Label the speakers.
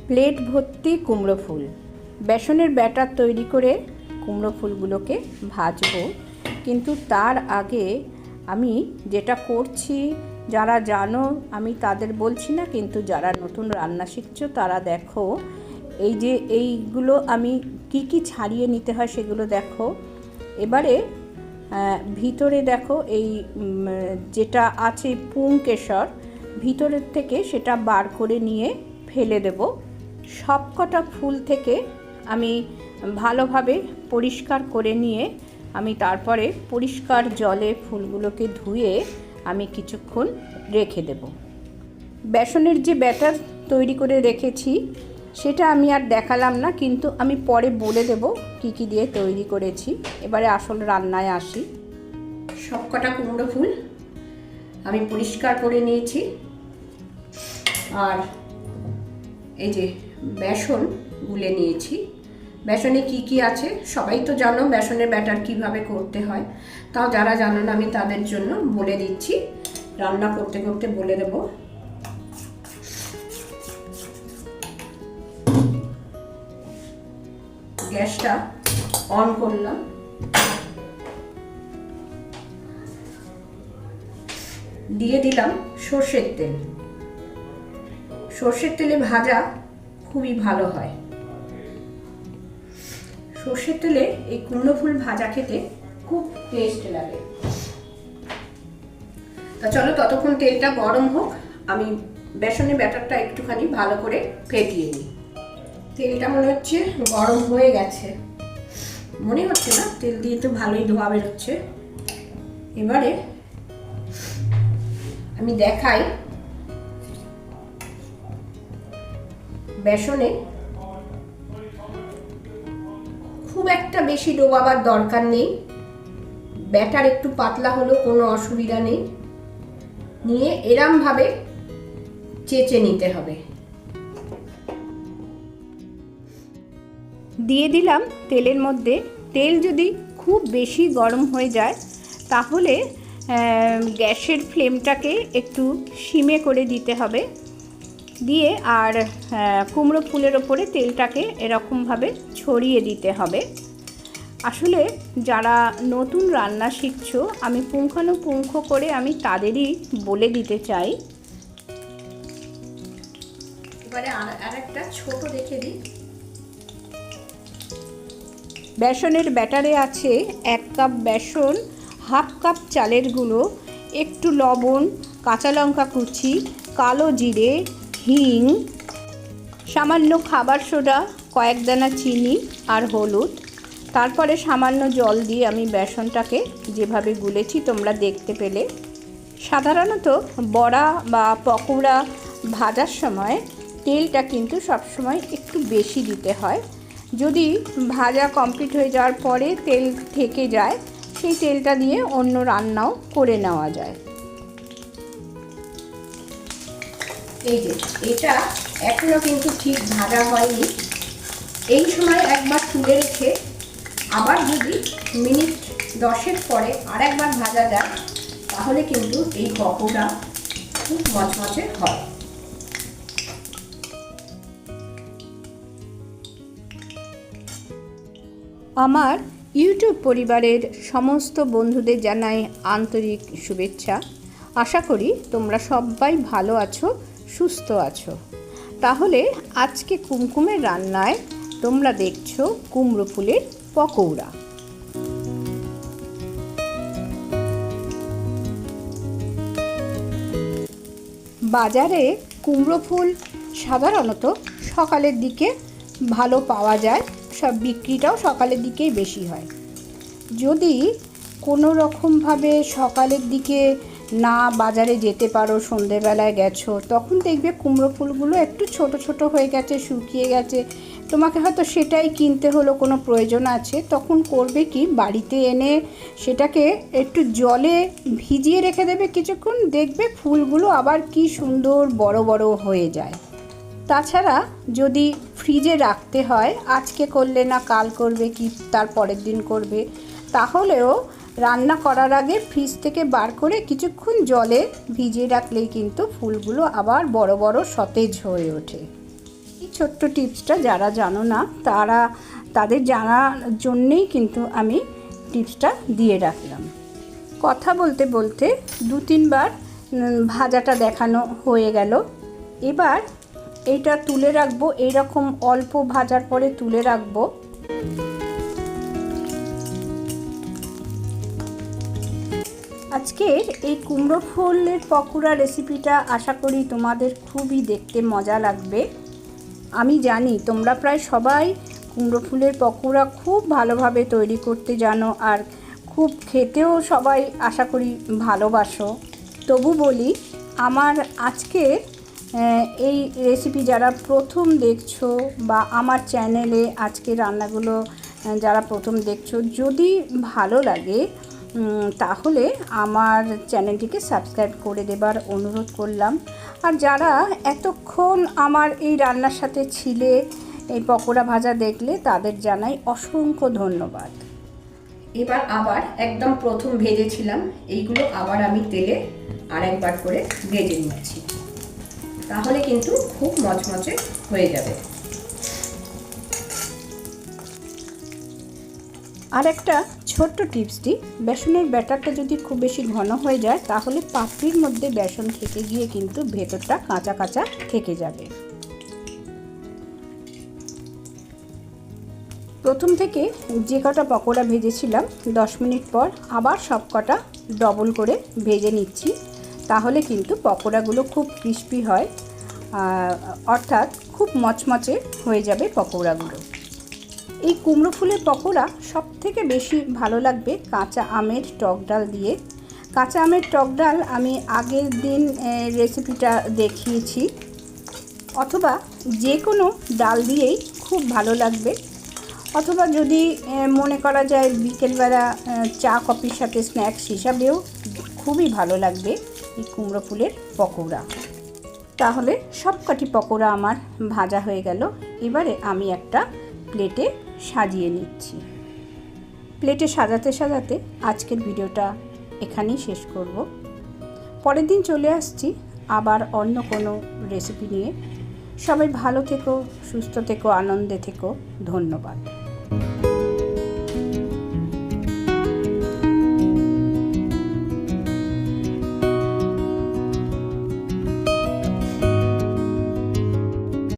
Speaker 1: Plate ভর্তি কুমড়ো ফুল। বেসনের ব্যাটার তৈরি করে কুমড়ো ফুলগুলোকে ভাজবো, কিন্তু তার আগে আমি যেটা করছি, যারা জানো আমি তাদের বলছি না, কিন্তু যারা নতুন রান্না শিখছো তারা দেখো, এই যে এইগুলো আমি কি ছাড়িয়ে নিতে হয় সেগুলো দেখো। এবারে ভিতরে দেখো এই যেটা আছে পুংকেশর, ভিতরের থেকে সেটা বার করে নিয়ে ফেলে দেব। সবকটা ফুল থেকে আমি ভালোভাবে পরিষ্কার করে নিয়ে আমি তারপরে পরিষ্কার জলে ফুলগুলোকে ধুয়ে আমি কিছুক্ষণ রেখে দেব। বেসনের যে ব্যাটার তৈরি করে রেখেছি সেটা আমি আর দেখালাম না, কিন্তু আমি পরে বলে দেব কি দিয়ে তৈরি করেছি। এবারে আসল রান্নায় আসি। সবকটা কুমড়ো ফুল আমি পরিষ্কার করে নিয়েছি, আর এই যে বেসন গুলে নিয়েছি। বেসনে কি আছে সবাই তো জানো, বেসনের ব্যাটার কিভাবে করতে হয়, তাও যারা জানো না আমি তাদের জন্য বলে দিচ্ছি, রান্না করতে করতে বলে দেব। গ্যাসটা অন করলাম, দিয়ে দিলাম সর্ষের তেল। সর্ষের তেলে ভাজা খুবই ভালো হয়। সর্ষের তেলে এই কুমড়ো ফুল ভাজা খেতে খুব টেস্ট লাগে। তা চলো ততক্ষণ তেলটা গরম হোক, আমি বেসনের ব্যাটারটা একটুখানি ভালো করে ফেটিয়ে নিই। তেলটা মনে হচ্ছে গরম হয়ে গেছে, মনে হচ্ছে না, তেল দিয়ে তো ভালোই ধোয়া বেরোচ্ছে। এবারে আমি দেখাই, বেসনে খুব একটা বেশি ডোবাবার দরকার নেই, ব্যাটার একটু পাতলা হলেও কোনো অসুবিধা নেই। নিয়ে এরমভাবে চেঁচে নিতে হবে। দিয়ে দিলাম তেলের মধ্যে। তেল যদি খুব বেশি গরম হয়ে যায় তাহলে গ্যাসের ফ্লেমটাকে একটু সিমে করে দিতে হবে। দিয়ে আর কুমড়ো ফুলের ওপরে তেলটাকে এরকমভাবে ছড়িয়ে দিতে হবে। আসলে যারা নতুন রান্না শিখছো, আমি পুঙ্খানুপুঙ্খ করে আমি তাদেরই বলে দিতে চাই। এবারে আর একটা ছোট দেখে দিই। বেসনের ব্যাটারে আছে 1 কাপ বেসন, হাফ কাপ চালের গুঁড়ো, একটু লবণ, কাঁচা লঙ্কা কুচি, কালো জিরে, হিং, সামান্য খাবার সোডা, কয়েক দানা চিনি আর হলুদ। তারপরে সামান্য জল দিয়ে আমি বেসনটাকে যেভাবে গুলেছি তোমরা দেখতে পেলে। সাধারণত বড়া বা পকোড়া ভাজার সময় তেলটা কিন্তু সবসময় একটু বেশি দিতে হয়। যদি ভাজা কমপ্লিট হয়ে যাওয়ার পরে তেল থেকে যায়, সেই তেলটা দিয়ে অন্য রান্নাও করে নেওয়া যায়। এই যে এটা এখনো কিন্তু ঠিক ভাজা হয়নি, এই সময় একবার তুলে রেখে আবার যদি মিনিট 10 পরে আর একবার ভাজা যায় তাহলে কিন্তু এই পকোড়া খুব মচমচে হয়। আমার ইউটিউব পরিবারের সমস্ত বন্ধুদের জানাই আন্তরিক শুভেচ্ছা। আশা করি তোমরা সবাই ভালো আছো, সুস্থ আছো। তাহলে আজকে কুমকুমের রান্নায় তোমরা দেখছো কুমড়ো ফুলের পকোড়া। বাজারে কুমড়ো ফুল সাধারণত সকালের দিকে ভালো পাওয়া যায়, সব বিক্রিটাও সকালের দিকেই বেশি হয়। যদি কোনো রকমভাবে সকালের দিকে না বাজারে যেতে পারো, সন্ধেবেলায় গেছো, তখন দেখবে কুমড়ো ফুলগুলো একটু ছোট ছোট হয়ে গেছে, শুকিয়ে গেছে, তোমাকে হয়তো সেটাই কিনতে হলো, কোনো প্রয়োজন আছে। তখন করবে কি, বাড়িতে এনে সেটাকে একটু জলে ভিজিয়ে রেখে দেবে কিছুক্ষণ, দেখবে ফুলগুলো আবার কি সুন্দর বড় বড় হয়ে যায়। তাছাড়া যদি ফ্রিজে রাখতে হয়, আজকে করলে না কাল করবে কি তার পরের দিন করবে, তাহলেও রান্না করার আগে ফ্রিজ থেকে বার করে কিছুক্ষণ জলে ভিজিয়ে রাখলেই কিন্তু ফুলগুলো আবার বড় বড় সতেজ হয়ে ওঠে। এই ছোট্ট টিপসটা যারা জানো না তাদের জানার জন্যেই কিন্তু আমি টিপসটা দিয়ে রাখলাম। কথা বলতে বলতে 2-3 বার ভাজাটা দেখানো হয়ে গেল। এবার এইটা তুলে রাখবো, এইরকম অল্প ভাজার পরে তুলে রাখবো। আজকের এই কুমড়ো ফুলের পকোড়া রেসিপিটা আশা করি তোমাদের খুবই দেখতে মজা লাগবে। আমি জানি তোমরা প্রায় সবাই কুমড়ো ফুলের পকোড়া খুব ভালোভাবে তৈরি করতে জানো, আর খুব খেতেও সবাই আশা করি ভালোবাসো। তবু বলি, আমার আজকের এই রেসিপি যারা প্রথম দেখছো বা আমার চ্যানেলে আজকে রান্নাগুলো যারা প্রথম দেখছো, যদি ভালো লাগে তাহলে আমার চ্যানেলটিকে সাবস্ক্রাইব করে দেবার অনুরোধ করলাম। আর যারা এতক্ষণ আমার এই রান্নার সাথে ছিলে, এই পকোড়া ভাজা দেখলে, তাদের জানাই অসংখ্য ধন্যবাদ। এবার আবার একদম প্রথম ভেজেছিলাম এইগুলো আবার আমি তেলে আরেকবার করে ভেজে নিচ্ছি, তাহলে কিন্তু খুব মচমচে হয়ে যাবে। আর একটা ছোট্ট টিপস দিই, বেসনের ব্যাটারটা যদি খুব বেশি ঘন হয়ে যায় তাহলে পাপড়ির মধ্যে বেসন থেকে গিয়ে কিন্তু ভেতরটা কাঁচা কাঁচা থেকে যাবে। প্রথম থেকে যে কটা পকোড়া ভেজেছিলাম 10 মিনিট পর আবার সব কটা ডবল করে ভেজে নিচ্ছি, তাহলে কিন্তু পকোড়াগুলো খুব ক্রিস্পি হয়, অর্থাৎ খুব মচমচে হয়ে যাবে পকোড়াগুলো। এই কুমড়ো ফুলের পকোড়া সব থেকে বেশি ভালো লাগবে কাঁচা আমের টক ডাল দিয়ে। কাঁচা আমের টক ডাল আমি আগের দিন রেসিপিটা দেখিয়েছি, অথবা যে কোনো ডাল দিয়েই খুব ভালো লাগবে। অথবা যদি মনে করা যায় বিকেলবেলা চা কফির সাথে স্ন্যাক্স হিসাবেও খুবই ভালো লাগবে এই কুমড়ো ফুলের পকোড়া। তাহলে সব কটি পকোড়া আমার ভাজা হয়ে গেল। এবারে আমি একটা প্লেটে সাজিয়ে নিচ্ছি। প্লেটে সাজাতে সাজাতে আজকের ভিডিওটা এখানেই শেষ করব। পরের দিন চলে আসছি আবার অন্য কোনো রেসিপি নিয়ে। সবাই ভালো থেকো, সুস্থ থেকো, আনন্দে থেকো। ধন্যবাদ।